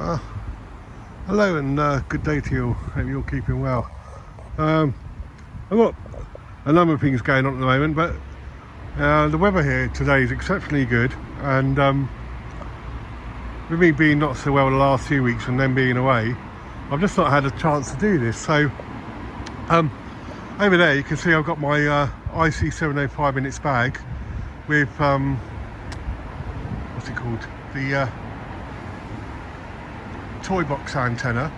Hello and good day to you all. Hope you're keeping well. I've got a number of things going on at the moment, but the weather here today is exceptionally good, and with me being not so well the last few weeks and then being away, I've just not had a chance to do this. So over there you can see I've got my IC705 in its bag with what's it called, the toy box antenna,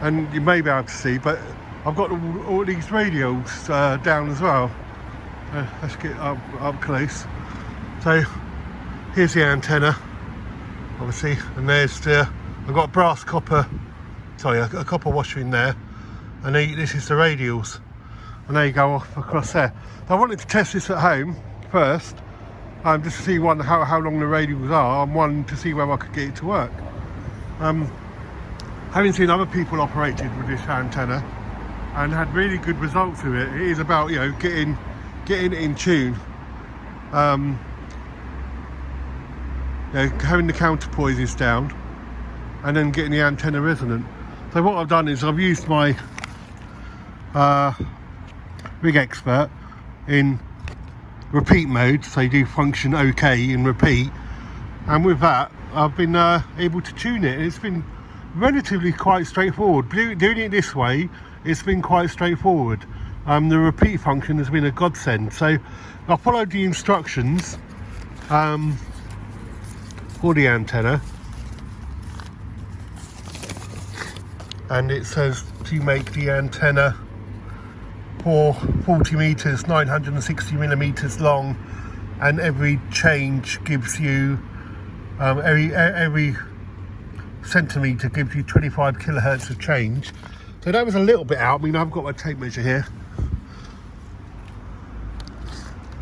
and you may be able to see, but I've got all these radials down as well. Let's get up close. So here's the antenna, obviously, and there's the, I've got a copper washer in there, and this is the radials, and they go off across there. I wanted to test this at home first, just to see how long the radials are, and one to see whether I could get it to work. Having seen other people operated with this antenna and had really good results with it, it is about, you know, getting it in tune, you know, having the counterpoises down, and then getting the antenna resonant. So what I've done is I've used my Rig Expert in repeat mode, so you do function OK in repeat, and with that I've been able to tune it. It's been relatively quite straightforward. Doing it this way, it's been quite straightforward. The repeat function has been a godsend. So I followed the instructions for the antenna, and it says to make the antenna for 40 meters, 960 millimeters long, and every change gives you every centimeter gives you 25 kilohertz of change. So that was a little bit out. I mean, I've got my tape measure here.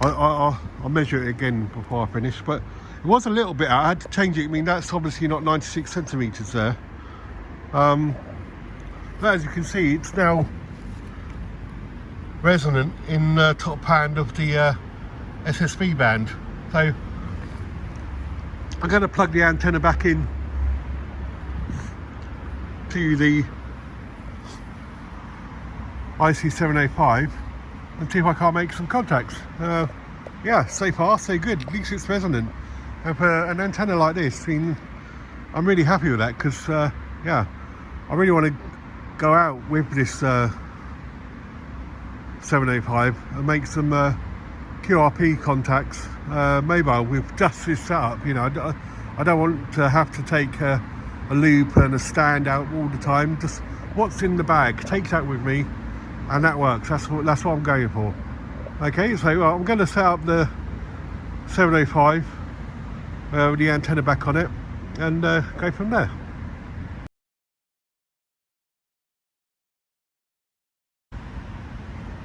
I'll measure it again before I finish, but it was a little bit out. I had to change it. I mean, that's obviously not 96 centimeters there. But as you can see, it's now resonant in the top band of the SSB band. So I'm going to plug the antenna back in to the IC705 and see if I can't make some contacts. Yeah, so far so good. At least it's resonant. And for an antenna like this, I mean, I'm really happy with that, because yeah, I really want to go out with this 705 and make some QRP contacts mobile with just this setup. You know, I don't want to have to take a loop and a stand out all the time. Just what's in the bag, take that with me, and that works. That's what I'm going for. Okay, so I'm going to set up the 705 with the antenna back on it, and go from there.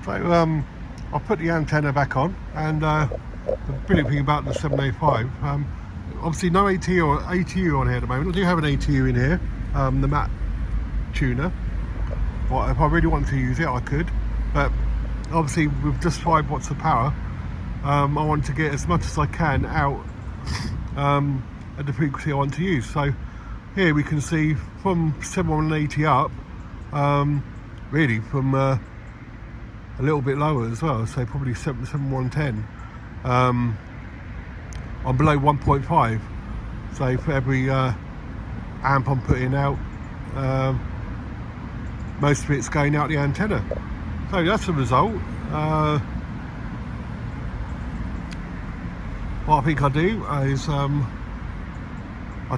So I'll put the antenna back on, and the brilliant thing about the 705, obviously no ATU on here at the moment. I do have an ATU in here, the matte tuner. Well, if I really wanted to use it, I could, but obviously with just 5 watts of power, I want to get as much as I can out at the frequency I want to use. So here we can see from 7180 up, really from a little bit lower as well, so probably 7110. I'm below 1.5, so for every amp I'm putting out, most of it's going out the antenna. So that's the result. What I think I do is I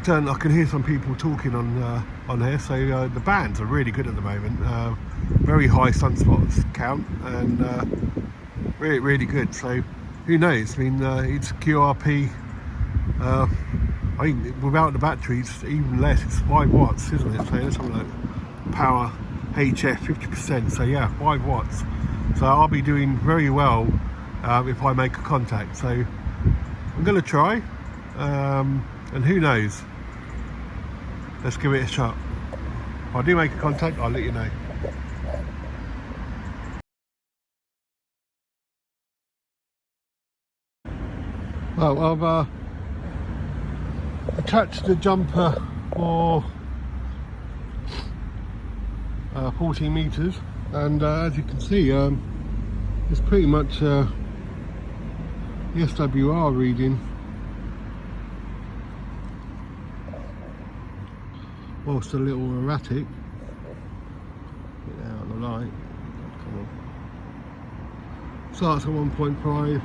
can hear some people talking on here. So the bands are really good at the moment. Very high sunspots count, and really good. So who knows? I mean, it's QRP. I think without the battery, it's even less. It's 5 watts, isn't it? So let's have a look. Power HF 50%. So yeah, 5 watts. So I'll be doing very well if I make a contact. So I'm going to try, and who knows? Let's give it a shot. If I do make a contact, I'll let you know. Well, I've attached the jumper for 14 meters, and as you can see, it's pretty much the SWR reading. Whilst a little erratic. Get out on the light. Come on. Starts at 1.5.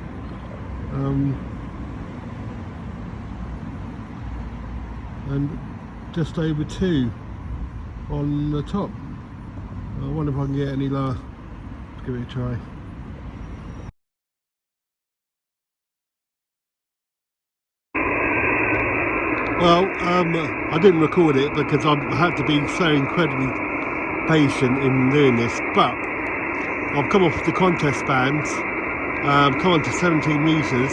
And just over 2 on the top. I wonder if I can get any lower. Let's give it a try. Well, I didn't record it because I had to be so incredibly patient in doing this, but I've come off the contest bands, come on to 17 meters,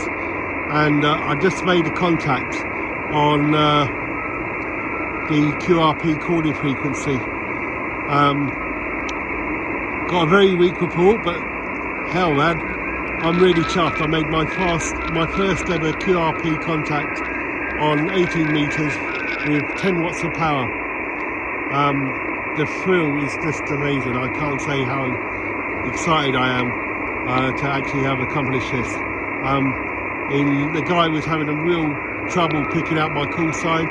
and I just made a contact on the QRP calling frequency. Got a very weak report, but hell man, I'm really chuffed. I made my first ever QRP contact on 18 meters with 10 watts of power. The thrill is just amazing. I can't say how excited I am to actually have accomplished this. The guy was having a real trouble picking out my call sign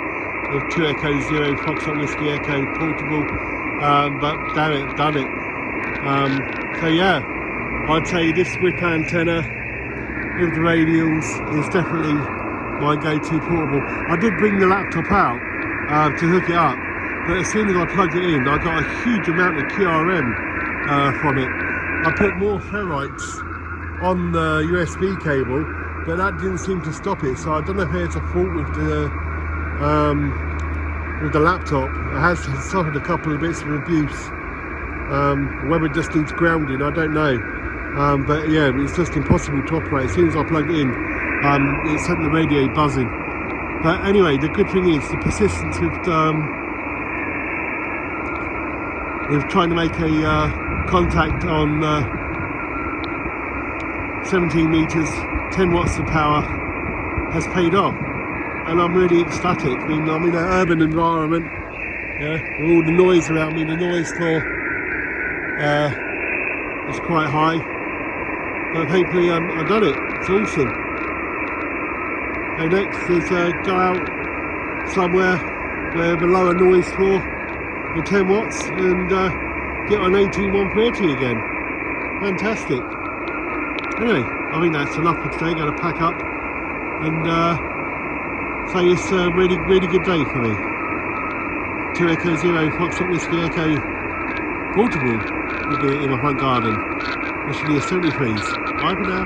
of 2 Echo 0 Foxtrot Whiskey Echo portable, but damn it, done it. So yeah, I'd say this whip antenna with the radials is definitely my go-to portable. I did bring the laptop out to hook it up, but as soon as I plugged it in, I got a huge amount of QRM from it. I put more ferrites on the USB cable, but that didn't seem to stop it, so I don't know if it's a fault with the laptop. It has suffered a couple of bits of abuse. Whether it just needs grounding, I don't know. But yeah, it's just impossible to operate. As soon as I plugged it in, it sent the radio buzzing. But anyway, the good thing is the persistence with trying to make a contact on 17 meters, 10 watts of power has paid off, and I'm really ecstatic. I mean, I'm in an urban environment, yeah, with all the noise around me. The noise floor is quite high, but hopefully I've done it. It's awesome. So next is go out somewhere where the lower noise floor with 10 watts and get on 18140 again. Fantastic. Anyway, I think that's enough for today. Going to pack up and say it's a really good day for me. 2 Echo 0 Foxtrot Whiskey Echo portable will be in my front garden. This should be a 73s. Bye for now.